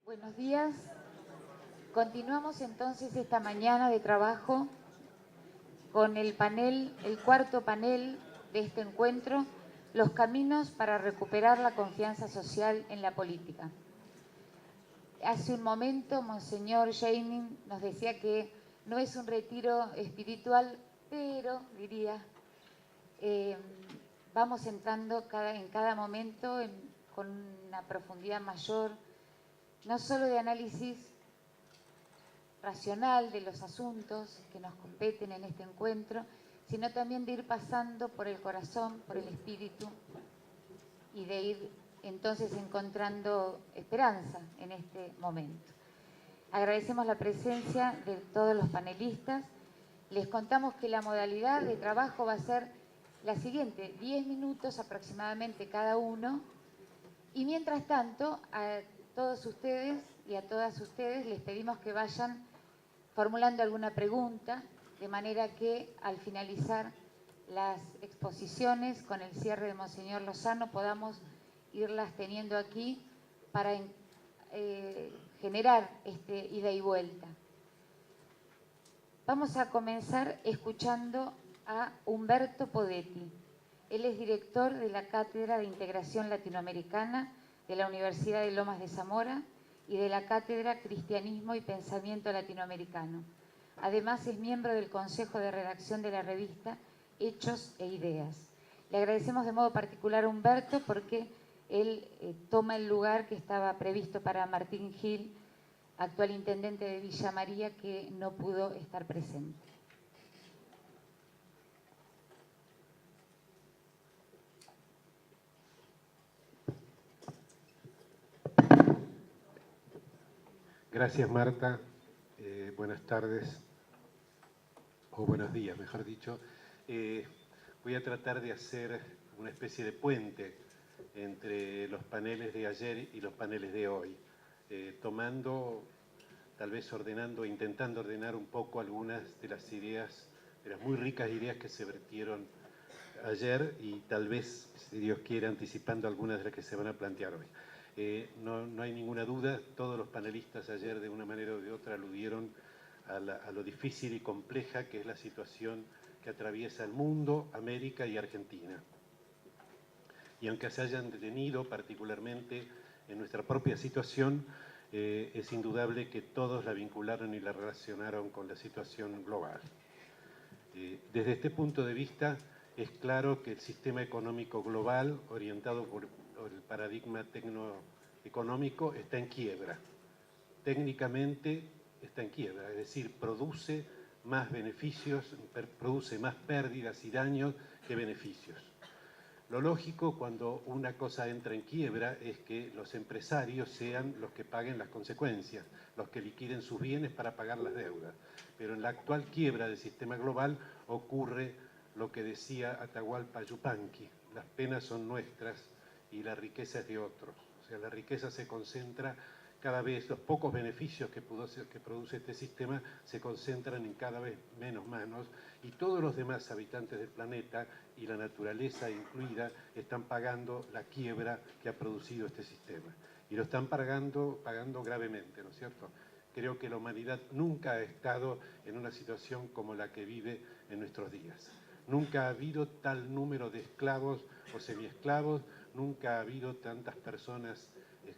Buenos días. Continuamos entonces esta mañana de trabajo con el cuarto panel de este encuentro, los caminos para recuperar la confianza social en la política. Hace un momento, Monseñor Jamin nos decía que no es un retiro espiritual, pero, diría, vamos entrando en cada momento con una profundidad mayor, no solo de análisis racional de los asuntos que nos competen en este encuentro, sino también de ir pasando por el corazón, por el espíritu, y de ir entonces encontrando esperanza en este momento. Agradecemos la presencia de todos los panelistas. Les contamos que la modalidad de trabajo va a ser la siguiente: 10 minutos aproximadamente cada uno, y mientras tanto a todos ustedes y a todas ustedes les pedimos que vayan formulando alguna pregunta, de manera que al finalizar las exposiciones, con el cierre de Monseñor Lozano, podamos irlas teniendo aquí para generar este ida y vuelta. Vamos a comenzar escuchando a Humberto Podetti. Él es director de la Cátedra de Integración Latinoamericana de la Universidad de Lomas de Zamora y de la Cátedra Cristianismo y Pensamiento Latinoamericano. Además es miembro del Consejo de Redacción de la revista Hechos e Ideas. Le agradecemos de modo particular a Humberto porque él toma el lugar que estaba previsto para Martín Gil, actual intendente de Villa María, que no pudo estar presente. Gracias, Marta. Buenas tardes, o buenos días, mejor dicho. Voy a tratar de hacer una especie de puente entre los paneles de ayer y los paneles de hoy, tomando, tal vez ordenando, intentando ordenar un poco algunas de las ideas, de las muy ricas ideas que se vertieron ayer y tal vez, si Dios quiere, anticipando algunas de las que se van a plantear hoy. No hay ninguna duda, todos los panelistas ayer de una manera o de otra aludieron a lo difícil y compleja que es la situación que atraviesa el mundo, América y Argentina. Y aunque se hayan detenido particularmente en nuestra propia situación, es indudable que todos la vincularon y la relacionaron con la situación global. Desde este punto de vista, es claro que el sistema económico global, orientado por el paradigma tecnoeconómico, está en quiebra. Técnicamente está en quiebra, es decir, produce más beneficios, produce más pérdidas y daños que beneficios. Lo lógico cuando una cosa entra en quiebra es que los empresarios sean los que paguen las consecuencias, los que liquiden sus bienes para pagar las deudas. Pero en la actual quiebra del sistema global ocurre lo que decía Atahualpa Yupanqui: las penas son nuestras y la riqueza es de otros. O sea, la riqueza se concentra cada vez, los pocos beneficios que produce este sistema se concentran en cada vez menos manos, y todos los demás habitantes del planeta, y la naturaleza incluida, están pagando la quiebra que ha producido este sistema. Y lo están pagando gravemente, ¿no es cierto? Creo que la humanidad nunca ha estado en una situación como la que vive en nuestros días. Nunca ha habido tal número de esclavos o semiesclavos, nunca ha habido tantas personas,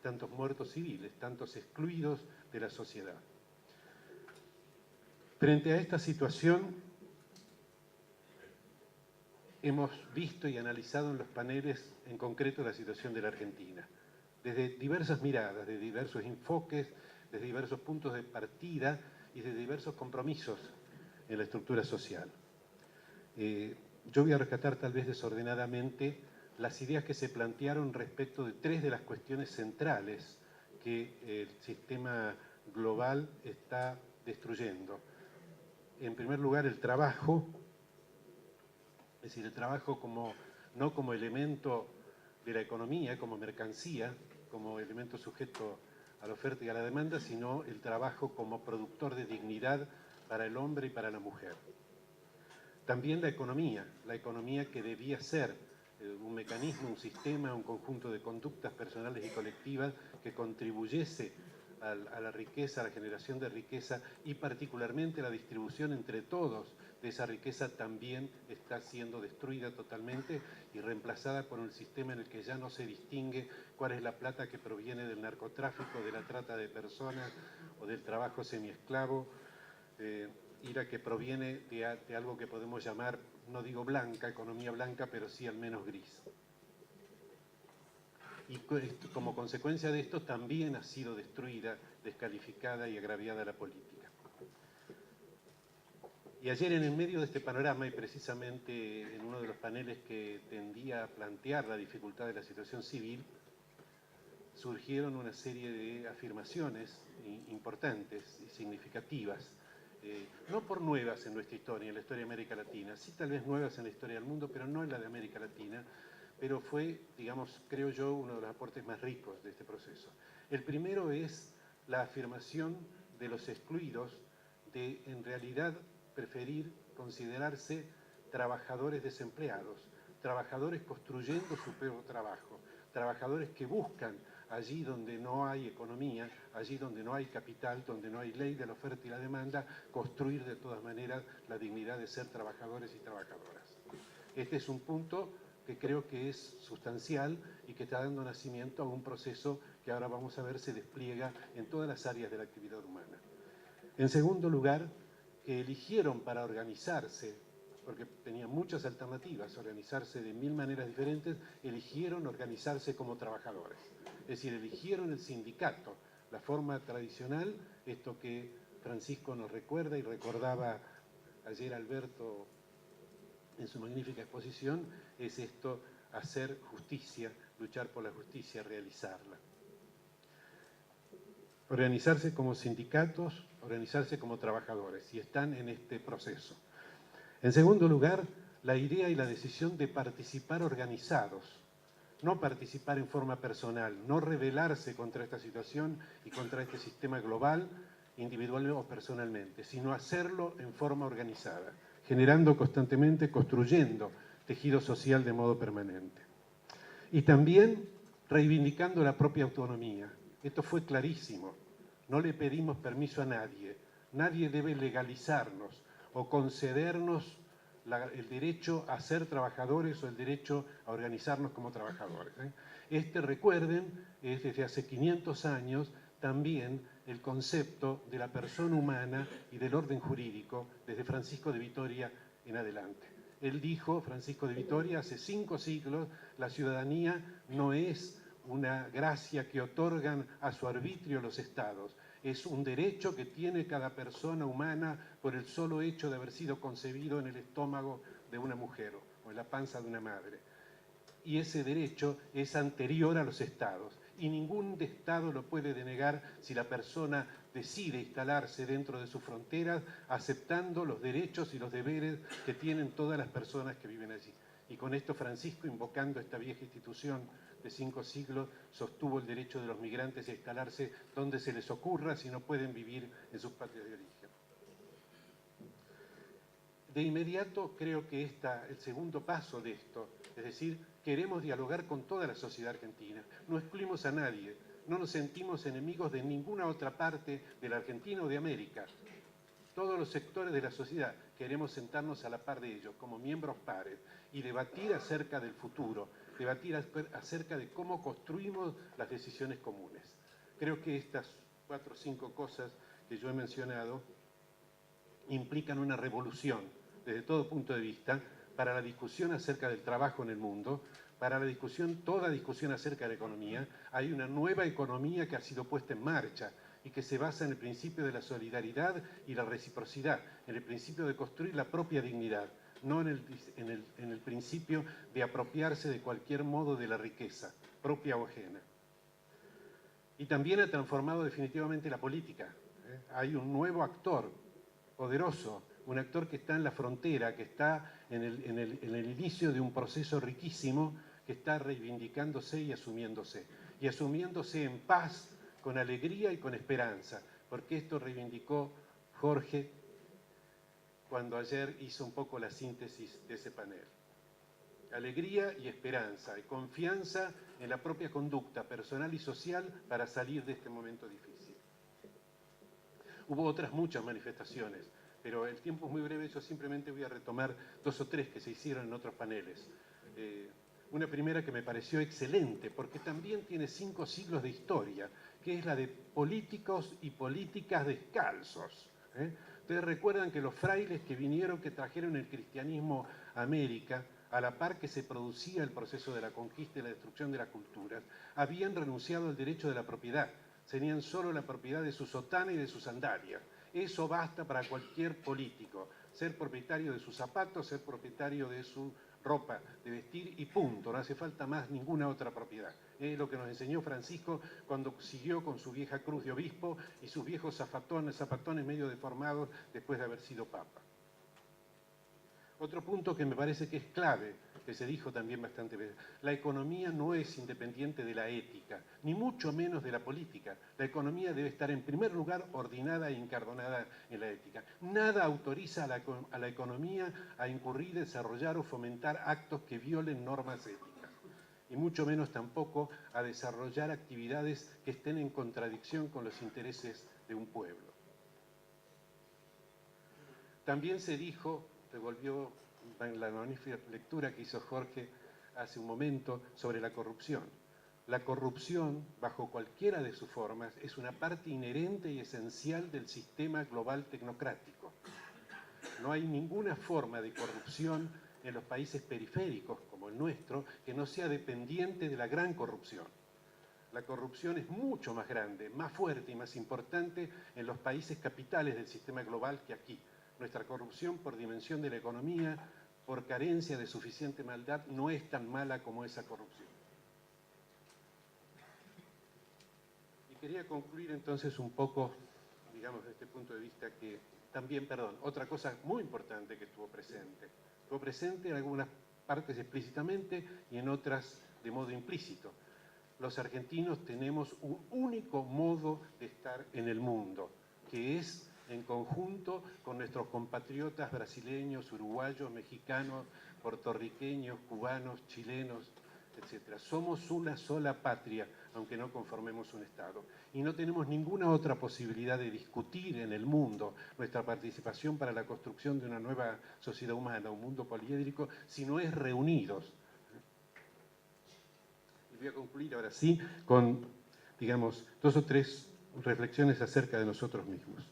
tantos muertos civiles, tantos excluidos de la sociedad. Frente a esta situación, hemos visto y analizado en los paneles en concreto la situación de la Argentina, desde diversas miradas, desde diversos enfoques, desde diversos puntos de partida y desde diversos compromisos en la estructura social. Yo voy a rescatar tal vez desordenadamente las ideas que se plantearon respecto de tres de las cuestiones centrales que el sistema global está destruyendo. En primer lugar, el trabajo, es decir, el trabajo no como elemento de la economía, como mercancía, como elemento sujeto a la oferta y a la demanda, sino el trabajo como productor de dignidad para el hombre y para la mujer. También la economía que debía ser un mecanismo, un sistema, un conjunto de conductas personales y colectivas que contribuyese a la riqueza, a la generación de riqueza y particularmente la distribución entre todos de esa riqueza también está siendo destruida totalmente y reemplazada por un sistema en el que ya no se distingue cuál es la plata que proviene del narcotráfico, de la trata de personas o del trabajo semiesclavo, y la que proviene de algo que podemos llamar, no digo blanca, economía blanca, pero sí al menos gris. Y como consecuencia de esto también ha sido destruida, descalificada y agraviada la política. Y ayer en el medio de este panorama, y precisamente en uno de los paneles que tendía a plantear la dificultad de la situación civil, surgieron una serie de afirmaciones importantes y significativas, no por nuevas en nuestra historia, en la historia de América Latina, sí tal vez nuevas en la historia del mundo, pero no en la de América Latina, pero fue, digamos, creo yo, uno de los aportes más ricos de este proceso. El primero es la afirmación de los excluidos de, en realidad, preferir considerarse trabajadores desempleados, trabajadores construyendo su propio trabajo, trabajadores que buscan allí donde no hay economía, allí donde no hay capital, donde no hay ley de la oferta y la demanda, construir de todas maneras la dignidad de ser trabajadores y trabajadoras. Este es un punto que creo que es sustancial y que está dando nacimiento a un proceso que ahora vamos a ver se despliega en todas las áreas de la actividad humana. En segundo lugar, que eligieron para organizarse, porque tenían muchas alternativas, organizarse de 1000 maneras diferentes, eligieron organizarse como trabajadores. Es decir, eligieron el sindicato, la forma tradicional, esto que Francisco nos recuerda y recordaba ayer Alberto en su magnífica exposición, es esto, hacer justicia, luchar por la justicia, realizarla. Organizarse como sindicatos, organizarse como trabajadores, y están en este proceso. En segundo lugar, la idea y la decisión de participar organizados, no participar en forma personal, no rebelarse contra esta situación y contra este sistema global, individual o personalmente, sino hacerlo en forma organizada, generando constantemente, construyendo tejido social de modo permanente. Y también reivindicando la propia autonomía. Esto fue clarísimo. No le pedimos permiso a nadie. Nadie debe legalizarnos o concedernos el derecho a ser trabajadores o el derecho a organizarnos como trabajadores. Recuerden, es desde hace 500 años también el concepto de la persona humana y del orden jurídico desde Francisco de Vitoria en adelante. Él dijo, Francisco de Vitoria, hace 5 siglos, la ciudadanía no es una gracia que otorgan a su arbitrio los estados, es un derecho que tiene cada persona humana por el solo hecho de haber sido concebido en el estómago de una mujer o en la panza de una madre. Y ese derecho es anterior a los estados y ningún estado lo puede denegar si la persona decide instalarse dentro de sus fronteras aceptando los derechos y los deberes que tienen todas las personas que viven allí. Y con esto Francisco, invocando esta vieja institución de 5 siglos, sostuvo el derecho de los migrantes a instalarse donde se les ocurra si no pueden vivir en sus patrias de origen. De inmediato creo que el segundo paso de esto, es decir, queremos dialogar con toda la sociedad argentina, no excluimos a nadie, no nos sentimos enemigos de ninguna otra parte de la Argentina o de América. Todos los sectores de la sociedad queremos sentarnos a la par de ellos, como miembros pares, y debatir acerca del futuro, debatir acerca de cómo construimos las decisiones comunes. Creo que estas 4 o 5 cosas que yo he mencionado implican una revolución desde todo punto de vista para la discusión acerca del trabajo en el mundo, para la discusión, toda discusión acerca de la economía. Hay una nueva economía que ha sido puesta en marcha y que se basa en el principio de la solidaridad y la reciprocidad, en el principio de construir la propia dignidad, no en el principio de apropiarse de cualquier modo de la riqueza, propia o ajena. Y también ha transformado definitivamente la política. Hay un nuevo actor poderoso, un actor que está en la frontera, que está en el inicio de un proceso riquísimo, que está reivindicándose y asumiéndose en paz, con alegría y con esperanza, porque esto reivindicó Jorge cuando ayer hizo un poco la síntesis de ese panel. Alegría y esperanza, y confianza en la propia conducta personal y social para salir de este momento difícil. hubo otras muchas manifestaciones, pero el tiempo es muy breve, yo simplemente voy a retomar 2 o 3 que se hicieron en otros paneles. Una primera que me pareció excelente, porque también tiene 5 siglos de historia, que es la de políticos y políticas descalzos. Ustedes recuerdan que los frailes que vinieron, que trajeron el cristianismo a América, a la par que se producía el proceso de la conquista y la destrucción de las culturas, habían renunciado al derecho de la propiedad. Tenían solo la propiedad de su sotana y de sus sandalias. Eso basta para cualquier político. Ser propietario de sus zapatos, ser propietario de su ropa de vestir y punto. No hace falta más ninguna otra propiedad. Es lo que nos enseñó Francisco cuando siguió con su vieja cruz de obispo y sus viejos zapatones medio deformados después de haber sido papa. Otro punto que me parece que es clave, que se dijo también bastante veces, la economía no es independiente de la ética, ni mucho menos de la política. La economía debe estar en primer lugar ordenada e incardonada en la ética. Nada autoriza a la economía a incurrir, desarrollar o fomentar actos que violen normas éticas, y mucho menos tampoco a desarrollar actividades que estén en contradicción con los intereses de un pueblo. También se dijo, devolvió la magnífica lectura que hizo Jorge hace un momento sobre la corrupción. La corrupción, bajo cualquiera de sus formas, es una parte inherente y esencial del sistema global tecnocrático. No hay ninguna forma de corrupción en los países periféricos, como el nuestro, que no sea dependiente de la gran corrupción. La corrupción es mucho más grande, más fuerte y más importante en los países capitales del sistema global que aquí. Nuestra corrupción, por dimensión de la economía, por carencia de suficiente maldad, no es tan mala como esa corrupción. Y quería concluir entonces un poco, digamos, desde este punto de vista que también, otra cosa muy importante que estuvo presente. Estuvo presente en algunas partes explícitamente y en otras de modo implícito. Los argentinos tenemos un único modo de estar en el mundo, que es en conjunto con nuestros compatriotas brasileños, uruguayos, mexicanos, puertorriqueños, cubanos, chilenos, etc. Somos una sola patria, aunque no conformemos un Estado. Y no tenemos ninguna otra posibilidad de discutir en el mundo nuestra participación para la construcción de una nueva sociedad humana, un mundo poliédrico, si no es reunidos. Y voy a concluir ahora sí con, digamos, 2 o 3 reflexiones acerca de nosotros mismos.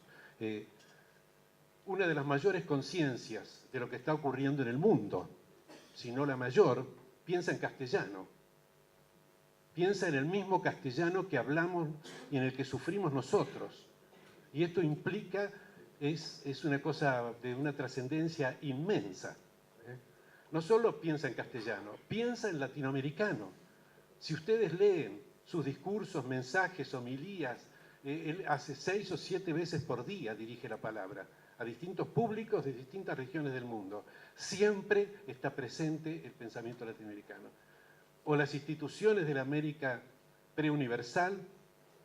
Una de las mayores conciencias de lo que está ocurriendo en el mundo, si no la mayor, piensa en castellano. Piensa en el mismo castellano que hablamos y en el que sufrimos nosotros. Y esto implica, es una cosa de una trascendencia inmensa. No solo piensa en castellano, piensa en latinoamericano. Si ustedes leen sus discursos, mensajes, homilías, él hace 6 o 7 veces por día dirige la palabra a distintos públicos de distintas regiones del mundo. Siempre está presente el pensamiento latinoamericano. O las instituciones de la América preuniversal,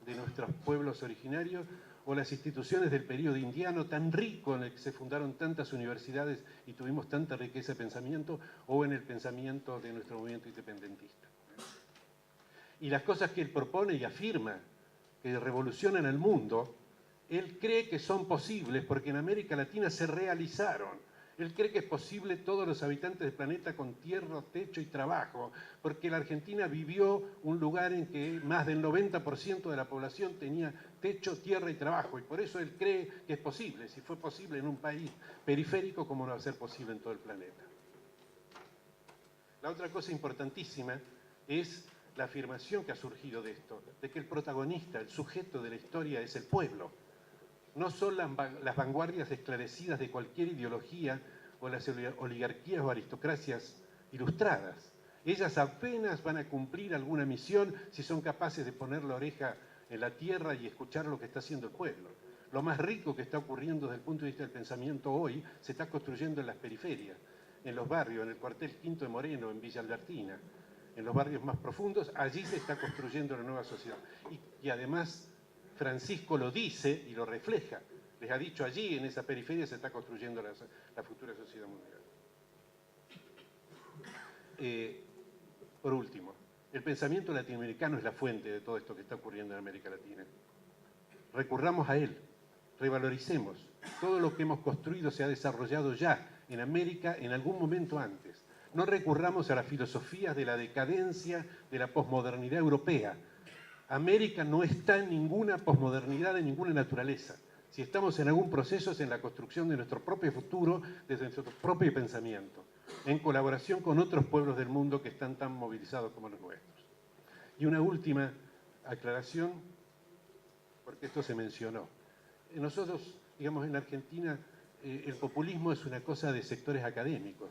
de nuestros pueblos originarios, o las instituciones del periodo indiano tan rico en el que se fundaron tantas universidades y tuvimos tanta riqueza de pensamiento, o en el pensamiento de nuestro movimiento independentista. Y las cosas que él propone y afirma que revolucionan el mundo, él cree que son posibles porque en América Latina se realizaron. Él cree que es posible todos los habitantes del planeta con tierra, techo y trabajo, porque la Argentina vivió un lugar en que más del 90% de la población tenía techo, tierra y trabajo, y por eso él cree que es posible. Si fue posible en un país periférico, ¿cómo no va a ser posible en todo el planeta? La otra cosa importantísima es la afirmación que ha surgido de esto, de que el protagonista, el sujeto de la historia es el pueblo. No son las vanguardias esclarecidas de cualquier ideología o las oligarquías o aristocracias ilustradas. Ellas apenas van a cumplir alguna misión si son capaces de poner la oreja en la tierra y escuchar lo que está haciendo el pueblo. Lo más rico que está ocurriendo desde el punto de vista del pensamiento hoy se está construyendo en las periferias, en los barrios, en el cuartel Quinto de Moreno, en Villa Albertina, en los barrios más profundos. Allí se está construyendo la nueva sociedad. Y además Francisco lo dice y lo refleja. Les ha dicho, allí en esa periferia se está construyendo la futura sociedad mundial. Por último, el pensamiento latinoamericano es la fuente de todo esto que está ocurriendo en América Latina. Recurramos a él. revaloricemos. Todo lo que hemos construido se ha desarrollado ya en América en algún momento antes. No recurramos a las filosofías de la decadencia de la posmodernidad europea. América no está en ninguna posmodernidad de ninguna naturaleza. Si estamos en algún proceso es en la construcción de nuestro propio futuro desde nuestro propio pensamiento, en colaboración con otros pueblos del mundo que están tan movilizados como los nuestros. Y una última aclaración, porque esto se mencionó. Nosotros, digamos, en Argentina, el populismo es una cosa de sectores académicos.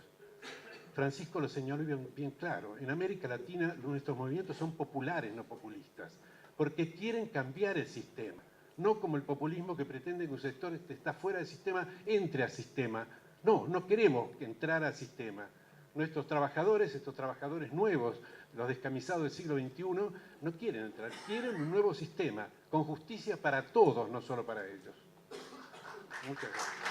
Francisco lo señaló bien claro. En América Latina nuestros movimientos son populares, no populistas, porque quieren cambiar el sistema. No como el populismo que pretende que un sector que está fuera del sistema entre al sistema. No, no queremos entrar al sistema. Nuestros trabajadores, estos trabajadores nuevos, los descamisados del siglo XXI, no quieren entrar, quieren un nuevo sistema, con justicia para todos, no solo para ellos. Muchas gracias.